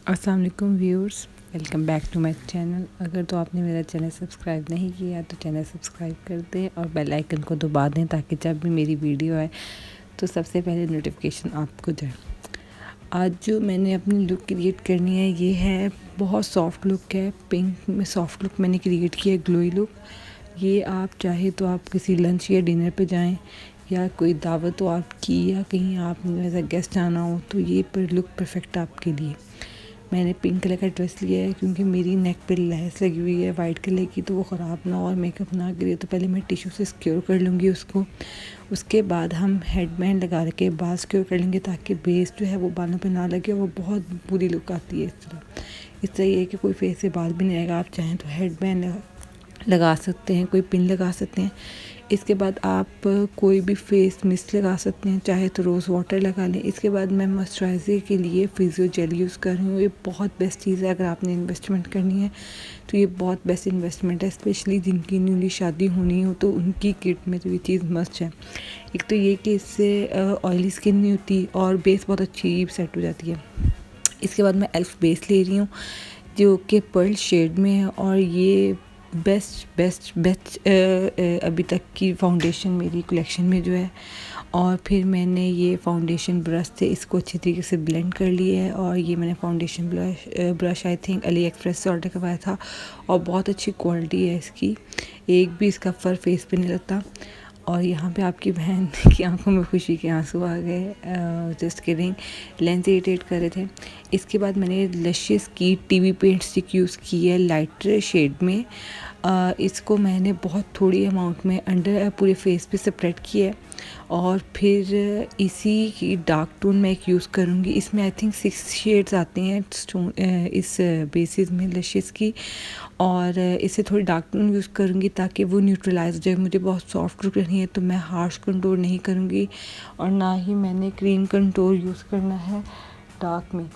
अस्सलाम वालेकुम viewers, welcome back to my channel. अगर तो आपने मेरा चैनल सब्सक्राइब नहीं किया तो चैनल सब्सक्राइब कर दें और बेल आइकन को दबा दें ताकि जब भी मेरी वीडियो आए तो सबसे पहले नोटिफिकेशन आपको जाए। आज जो मैंने अपनी लुक क्रिएट करनी है ये है बहुत सॉफ्ट लुक है, पिंक में सॉफ्ट लुक मैंने क्रिएट किया है, ग्लोई लुक। ये आप चाहे तो आप किसी लंच या डिनर पे जाएं या कोई दावत हो आपकी या कहीं आप ऐसा गेस्ट आना हो तो ये पर लुक परफेक्ट आपके लिए। मैंने पिंक कलर का ड्रेस लिया है क्योंकि मेरी नेक पे लैस लगी हुई है वाइट कलर की, तो वो ख़राब ना और मेकअप ना गिरे। तो पहले मैं टिश्यू से सिक्योर कर लूँगी उसको। उसके बाद हम हेडबैंड लगा के बाल सिक्योर कर लेंगे ताकि बेस जो है वो बालों पे ना लगे। वो बहुत बुरी लुक आती है इस तरह ये है कि कोई फेस से बाल भी नहीं आएगा। आप चाहें तो हेडबैंड लगा सकते हैं, कोई पिन लगा सकते हैं। इसके बाद आप कोई भी फेस मिस्ट लगा सकते हैं, चाहे तो रोज़ वाटर लगा लें। इसके बाद मैं मॉइस्चराइज़र के लिए फिजियो जेल यूज़ कर रही हूँ। ये बहुत बेस्ट चीज़ है, अगर आपने इन्वेस्टमेंट करनी है तो ये बहुत बेस्ट इन्वेस्टमेंट है। स्पेशली जिनकी न्यूली शादी होनी हो तो उनकी किट में तो ये चीज़ मस्ट है। एक तो ये कि इससे ऑयली स्किन नहीं होती और बेस बहुत अच्छी सेट हो जाती है। इसके बाद मैं एल्फ बेस ले रही हूँ जो कि पर्ल शेड में है और ये बेस्ट अभी तक की फाउंडेशन मेरी कलेक्शन में जो है। और फिर मैंने ये फाउंडेशन ब्रश से इसको अच्छी तरीके से ब्लेंड कर लिया है। और ये मैंने foundation brush I think Ali express से ऑर्डर करवाया था और बहुत अच्छी क्वालिटी है इसकी, एक भी इसका फर फेस पे नहीं लगता। और यहाँ पे आपकी बहन की आंखों में खुशी के आंसू आ गए, जस्ट किडिंग, लेंस इरिटेट कर रहे थे। इसके बाद मैंने लशियस की टीवी पेंट स्टिक यूज़ की है लाइटर शेड में। इसको मैंने बहुत थोड़ी अमाउंट में अंडर पूरे फेस पे स्प्रेड किया है और फिर इसी की डार्क टोन मैं एक यूज़ करूँगी। इसमें आई थिंक 6 शेड्स आते हैं इस बेसिस में लशियस की, और इसे थोड़ी डार्क टोन यूज़ करूँगी ताकि वो न्यूट्रलाइज हो जाए। मुझे बहुत सॉफ्ट लुक रही है तो मैं हार्श कंटूर नहीं करूँगी और ना ही मैंने क्रीम कंटूर यूज़ करना है डार्क में।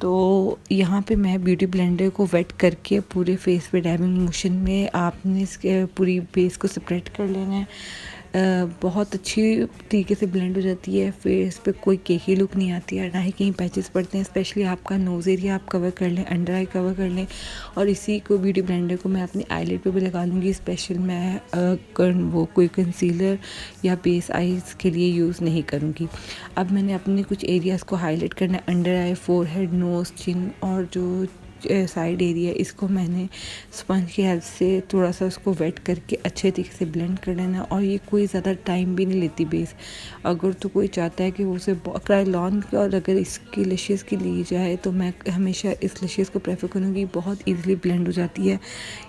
तो यहाँ पे मैं ब्यूटी ब्लेंडर को वेट करके पूरे फेस पे डैबिंग मोशन में आपने इसके पूरी फेस को स्प्रेड कर लेना है। बहुत अच्छी तरीके से ब्लेंड हो जाती है, फेस पे कोई केकी लुक नहीं आती है, ना ही कहीं पैचेस पड़ते हैं। स्पेशली आपका नोज़ एरिया आप कवर कर लें, अंडर आई कवर कर लें। और इसी को ब्यूटी ब्लेंडर को मैं अपनी आईलिड पे भी लगा लूँगी। स्पेशल मैं वो कोई कंसीलर या बेस आईज के लिए यूज़ नहीं करूँगी। अब मैंने अपने कुछ एरियाज़ को हाईलाइट करना है, अंडर आई, फोरहेड, नोज़, चिन और जो साइड एरिया, इसको मैंने स्पंज की हेल्प से थोड़ा सा उसको वेट करके अच्छे तरीके से ब्लेंड कर लेना। और ये कोई ज़्यादा टाइम भी नहीं लेती बेस। अगर तो कोई चाहता है कि वो उसे क्रायलॉन की और अगर इसकी लशियस की ली जाए तो मैं हमेशा इस लशियस को प्रेफर करूँगी, बहुत ईजिली ब्लेंड हो जाती है।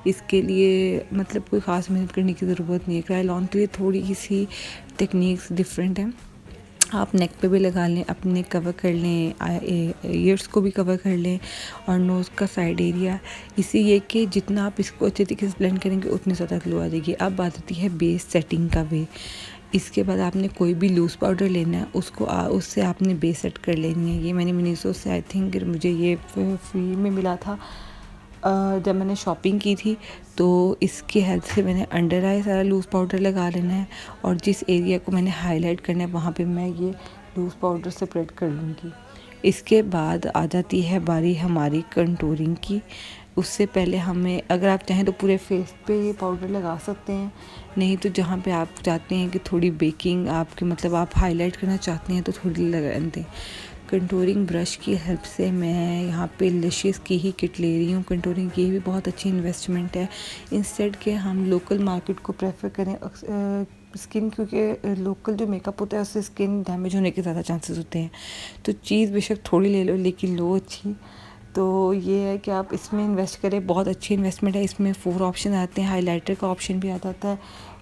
इसके लिए मतलब कोई ख़ास मेहनत करने की ज़रूरत नहीं है। क्रायलॉन के लिए थोड़ी सी टेक्निक्स डिफरेंट हैं। आप नेक पे भी लगा लें, अपने कवर कर लें, ईयर्स को भी कवर कर लें और नोज़ का साइड एरिया। इसी ये कि जितना आप इसको अच्छे तरीके से ब्लेंड करेंगे उतनी ज़्यादा ग्लो आ जाएगी। अब बात आती है बेस सेटिंग का वे। इसके बाद आपने कोई भी लूज़ पाउडर लेना है, उसको उससे आपने बेस सेट कर लेनी है। ये मैंने मिनीसो से आई थिंक मुझे ये फ्री में मिला था जब मैंने शॉपिंग की थी। तो इसकी हेल्प से मैंने अंडर आई सारा लूज़ पाउडर लगा लेना है और जिस एरिया को मैंने हाईलाइट करना है वहाँ पे मैं ये लूज़ पाउडर स्प्रेड कर लूँगी। इसके बाद आ जाती है बारी हमारी कंटूरिंग की। उससे पहले हमें, अगर आप चाहें तो पूरे फेस पे ये पाउडर लगा सकते हैं, नहीं तो जहाँ पे आप चाहते हैं कि थोड़ी बेकिंग आपके मतलब आप हाईलाइट करना चाहते हैं तो थोड़ी लगा दें। कंटूरिंग ब्रश की हेल्प से मैं यहाँ पे लशियस की ही किट ले रही हूँ। कंटूरिंग की भी बहुत अच्छी इन्वेस्टमेंट है। इंस्टेड के हम लोकल मार्केट को प्रेफर करें स्किन, क्योंकि लोकल जो मेकअप होता है उससे स्किन डैमेज होने के ज़्यादा चांसेस होते हैं। तो चीज़ बेशक थोड़ी ले लो लेकिन लो अच्छी। तो ये है कि आप इसमें इन्वेस्ट करें, बहुत अच्छी इन्वेस्टमेंट है। इसमें 4 ऑप्शन आते हैं, हाइलाइटर का ऑप्शन भी आ जाता है,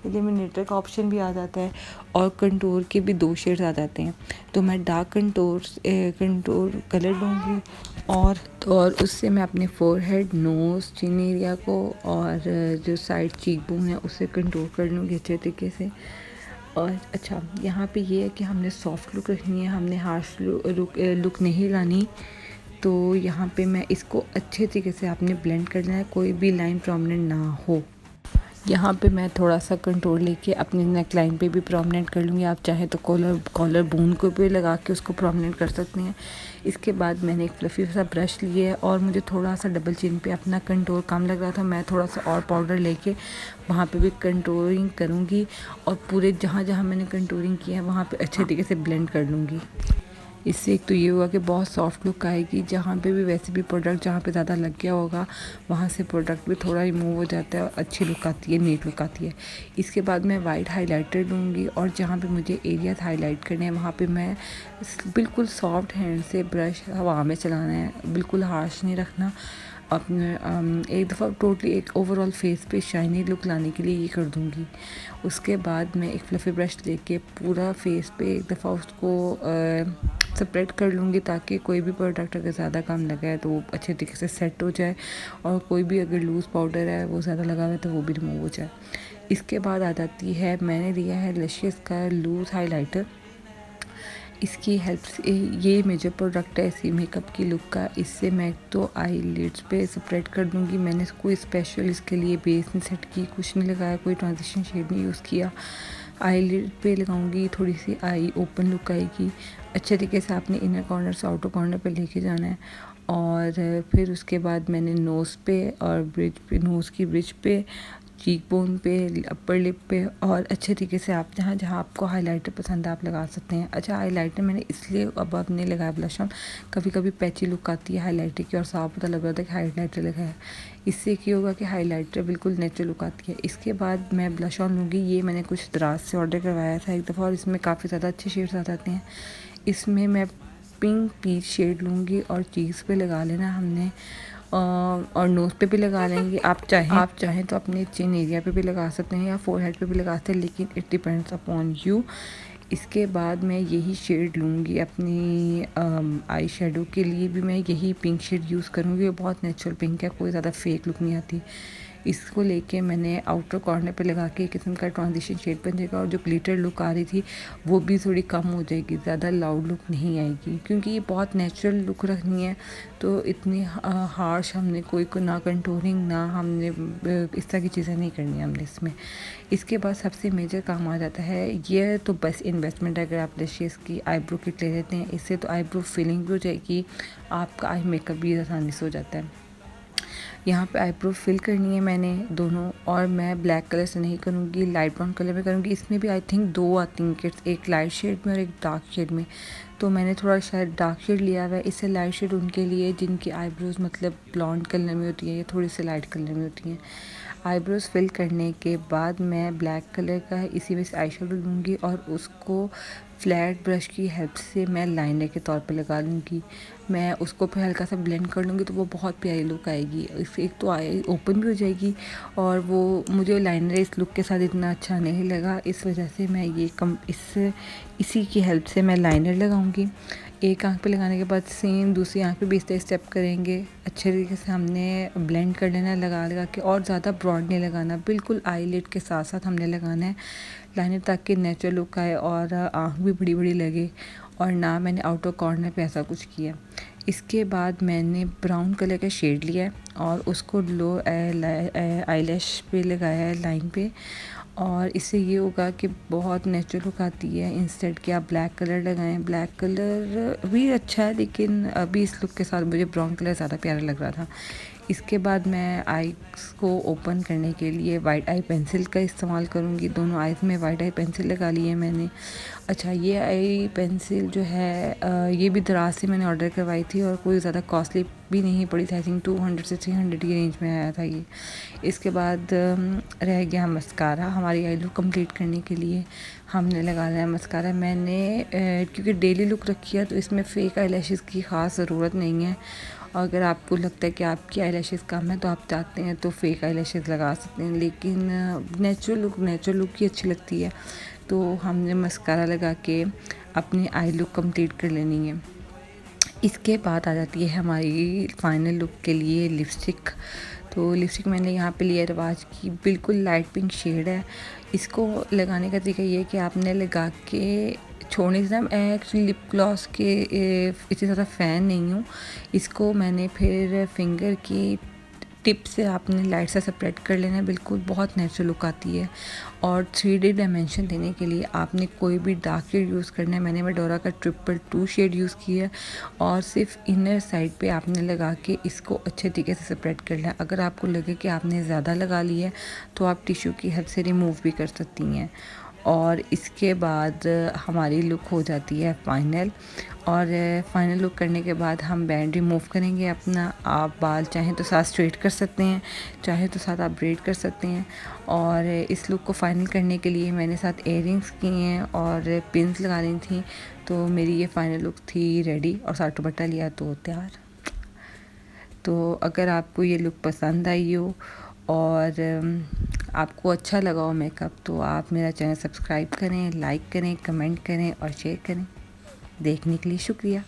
एलिमिनेटर का ऑप्शन भी आ जाता है और कंटूर के भी 2 शेड्स आ जाते हैं। तो मैं डार्क कंटूर कलर लूँगी और उससे मैं अपने फोरहेड, नोज़, चिन एरिया को और जो साइड चीक बोन है उसे कंटूर कर लूँगी अच्छे तरीके से। और अच्छा, यहाँ पे ये है कि हमने सॉफ्ट लुक रखनी है, हमने हार्श लुक नहीं लानी। तो यहाँ पे मैं इसको अच्छे तरीके से आपने ब्लेंड करना है, कोई भी लाइन प्रोमिनेंट ना हो। यहाँ पे मैं थोड़ा सा कंट्रोल लेके अपनी नेक लाइन पे भी प्रोमिनेंट कर लूँगी। आप चाहे तो कॉलर बोन को भी लगा के उसको प्रोमिनेंट कर सकते हैं। इसके बाद मैंने एक फ्लफ़ी सा ब्रश लिए है और मुझे थोड़ा सा डबल चिन पे अपना कंटूर कम लग रहा था। मैं थोड़ा सा और पाउडर लेके वहाँ पे भी कंटूरिंग करूँगी और पूरे जहाँ जहाँ मैंने कंटूरिंग किया है वहाँ पे अच्छे तरीके से ब्लेंड कर लूँगी। इससे एक तो ये हुआ कि बहुत सॉफ्ट लुक आएगी। जहाँ पे भी वैसे भी प्रोडक्ट जहाँ पे ज़्यादा लग गया होगा वहाँ से प्रोडक्ट भी थोड़ा रिमूव हो जाता है और अच्छी लुक आती है, नीट लुक आती है। इसके बाद मैं वाइट हाइलाइटर लूँगी और जहाँ पे मुझे एरियाज हाईलाइट करने हैं वहाँ पे मैं बिल्कुल सॉफ्ट हैंड से ब्रश हवा में चलाना है, बिल्कुल हार्श नहीं रखना। अपने एक दफ़ा टोटली एक ओवरऑल फेस पे शाइनी लुक लाने के लिए ये कर दूँगी। उसके बाद मैं एक फ्लफ़ी ब्रश लेके पूरा फेस पे एक दफ़ा उसको स्प्रेड कर लूँगी ताकि कोई भी प्रोडक्ट अगर ज़्यादा कम लगा है तो वो अच्छे तरीके से सेट हो जाए और कोई भी अगर लूज़ पाउडर है वो ज़्यादा लगा हुआ है तो वो भी रिमूव हो जाए। इसके बाद आ जाती है, मैंने लिया है लशियस का लूज़ हाइलाइटर। इसकी हेल्प से ये मेजर प्रोडक्ट है इसी मेकअप की लुक का। इससे मैं तो आई लिड्स पे स्प्रेड कर दूँगी। मैंने कोई स्पेशल इसके लिए बेस नहीं सेट की, कुछ नहीं लगाया, कोई ट्रांजिशन शेड नहीं यूज़ किया। आई लिड पे लगाऊंगी, थोड़ी सी आई ओपन लुक आएगी। अच्छे तरीके से आपने इनर कॉर्नर से आउटर कॉर्नर पे लेके जाना है। और फिर उसके बाद मैंने नोज़ पे और ब्रिज पे, नोज़ की ब्रिज पे, चीक बोन पे, अपर लिप पे और अच्छे तरीके से आप जहाँ जहाँ आपको हाइलाइटर पसंद है आप लगा सकते हैं। अच्छा, हाइलाइटर मैंने इसलिए अब नहीं लगाया ब्लश ऑन, कभी कभी पैची लुक आती है हाइलाइटर की और साफ पता लग रहा था कि हाइलाइटर लगा है। इससे क्या होगा कि हाइलाइटर बिल्कुल नेचुरल लुक आती है। इसके बाद मैं ब्लश ऑन लूँगी। ये मैंने कुछ दराज से ऑर्डर करवाया था एक दफ़ा और इसमें काफ़ी ज़्यादा अच्छे शेड्स आ जाते हैं। इसमें मैं पिंक पीच शेड लूँगी और चीज़ पे लगा लेना हमने और नोज़ पे भी लगा लेंगे। आप चाहें तो अपने चिन एरिया पे भी लगा सकते हैं या फोरहेड पे भी लगा सकते हैं, लेकिन इट डिपेंड्स अपॉन यू। इसके बाद मैं यही शेड लूँगी अपनी आई शेडो के लिए भी मैं यही पिंक शेड यूज़ करूँगी। ये बहुत नेचुरल पिंक है, कोई ज़्यादा फेक लुक नहीं आती। इसको लेके मैंने आउटर कॉर्नर पे लगा के एक किस्म का ट्रांजिशन शेड बन जाएगा और जो ग्लिटर लुक आ रही थी वो भी थोड़ी कम हो जाएगी, ज़्यादा लाउड लुक नहीं आएगी क्योंकि ये बहुत नेचुरल लुक रखनी है। तो इतनी हार्श हमने कोई को ना कंटूरिंग ना हमने इस तरह की चीज़ें नहीं करनी हमने इसमें। इसके बाद सबसे मेजर काम आ जाता है, ये तो बस इन्वेस्टमेंट है। अगर आप लशियस की आईब्रो किट ले लेते हैं इससे तो आईब्रो फिलिंग भी हो जाएगी, आपका आई मेकअप भी आसानी से हो जाता है। यहाँ पे आईब्रो फिल करनी है मैंने दोनों, और मैं ब्लैक कलर से नहीं करूँगी, लाइट ब्राउन कलर में करूँगी। इसमें भी आई थिंक 2 आती हैं किट्स, एक लाइट शेड में और एक डार्क शेड में। तो मैंने थोड़ा शायद डार्क शेड लिया हुआ है। इससे लाइट शेड उनके लिए जिनकी आईब्रोज मतलब ब्लॉन्ड कलर में होती है या थोड़ी सी लाइट कलर में होती हैं। आईब्रोज फिल करने के बाद मैं ब्लैक कलर का इसी में से आई शेडो लूँगी और उसको फ्लैट ब्रश की हेल्प से मैं लाइनर के तौर पे लगा लूँगी। मैं उसको फिर हल्का सा ब्लेंड कर लूँगी तो वो बहुत प्यारी लुक आएगी। इससे एक तो आई ओपन भी हो जाएगी और वो मुझे लाइनर इस लुक के साथ इतना अच्छा नहीं लगा, इस वजह से मैं ये इसी की हेल्प से मैं लाइनर लगाऊँगी। एक आँख पे लगाने के बाद सेम दूसरी आँख पे भी इस तरह स्टेप करेंगे। अच्छे तरीके से हमने ब्लेंड कर लेना लगा के, और ज़्यादा ब्रॉड नहीं लगाना, बिल्कुल आईलिड के साथ साथ हमने लगाना है लाइनर ताकि नेचुरल लुक आए और आँख भी बड़ी बड़ी लगे। और ना मैंने आउटर कॉर्नर पे ऐसा कुछ किया। इसके बाद मैंने ब्राउन कलर का शेड लिया और उसको लो आईलैश पे लगाया है लाइन पे, और इससे ये होगा कि बहुत नेचुरल लुक आती है। इंस्टेड कि आप ब्लैक कलर लगाएं, ब्लैक कलर भी अच्छा है लेकिन अभी इस लुक के साथ मुझे ब्राउन कलर ज़्यादा प्यारा लग रहा था। इसके बाद मैं आईज को ओपन करने के लिए वाइट आई पेंसिल का इस्तेमाल करूँगी। दोनों आईज़ में वाइट आई पेंसिल लगा ली है मैंने। अच्छा, ये आई पेंसिल जो है ये भी दराज से मैंने ऑर्डर करवाई थी और कोई ज़्यादा कॉस्टली भी नहीं पड़ी थी। आई थिंक 200 से 300 की रेंज में आया था ये। इसके बाद रह गया मस्कारा। हमारी आई लुक कंप्लीट करने के लिए हमने लगाना है मस्कारा। मैंने क्योंकि डेली लुक रखी है तो इसमें फेक आई लैशेज़ की ख़ास ज़रूरत नहीं है। अगर आपको लगता है कि आपकी आई लैशेज़ कम है तो आप चाहते हैं तो फेक आई लैशेज़ लगा सकते हैं, लेकिन नेचुरल लुक ही अच्छी लगती है। तो हमने मस्कारा लगा के अपनी आई लुक कंप्लीट कर लेनी है। इसके बाद आ जाती है हमारी फाइनल लुक के लिए लिपस्टिक। तो लिपस्टिक मैंने यहाँ पे लिया रिवाज की, बिल्कुल लाइट पिंक शेड है। इसको लगाने का तरीका ये है कि आपने लगा के छोड़ने से, मैं एक्चुअली लिप ग्लॉस के इतनी ज़्यादा फ़ैन नहीं हूँ। इसको मैंने फिर फिंगर की टिप से आपने लाइट से सेपरेट कर लेना है, बिल्कुल बहुत नेचुरल लुक आती है। और 3D डायमेंशन देने के लिए आपने कोई भी डार्क शेड यूज़ करना है। मैंने मेडोरा का 222 शेड यूज़ किया है और सिर्फ इनर साइड पे आपने लगा के इसको अच्छे तरीके से सेपरेट कर लिया। अगर आपको लगे कि आपने ज़्यादा लगा लिया है तो आप टिश्यू की हेल्प से रिमूव भी कर सकती हैं। और इसके बाद हमारी लुक हो जाती है फाइनल। और फाइनल लुक करने के बाद हम बैंड रिमूव करेंगे अपना। आप बाल चाहें तो साथ स्ट्रेट कर सकते हैं, चाहे तो साथ आप ब्रेड कर सकते हैं। और इस लुक को फाइनल करने के लिए मैंने साथ इयररिंग्स किए हैं और पिन्स लगानी थी। तो मेरी ये फाइनल लुक थी रेडी और साथ दुपट्टा लिया तो तैयार। तो अगर आपको ये लुक पसंद आई हो और आपको अच्छा लगा हो मेकअप, तो आप मेरा चैनल सब्सक्राइब करें, लाइक करें, कमेंट करें और शेयर करें। देखने के लिए शुक्रिया।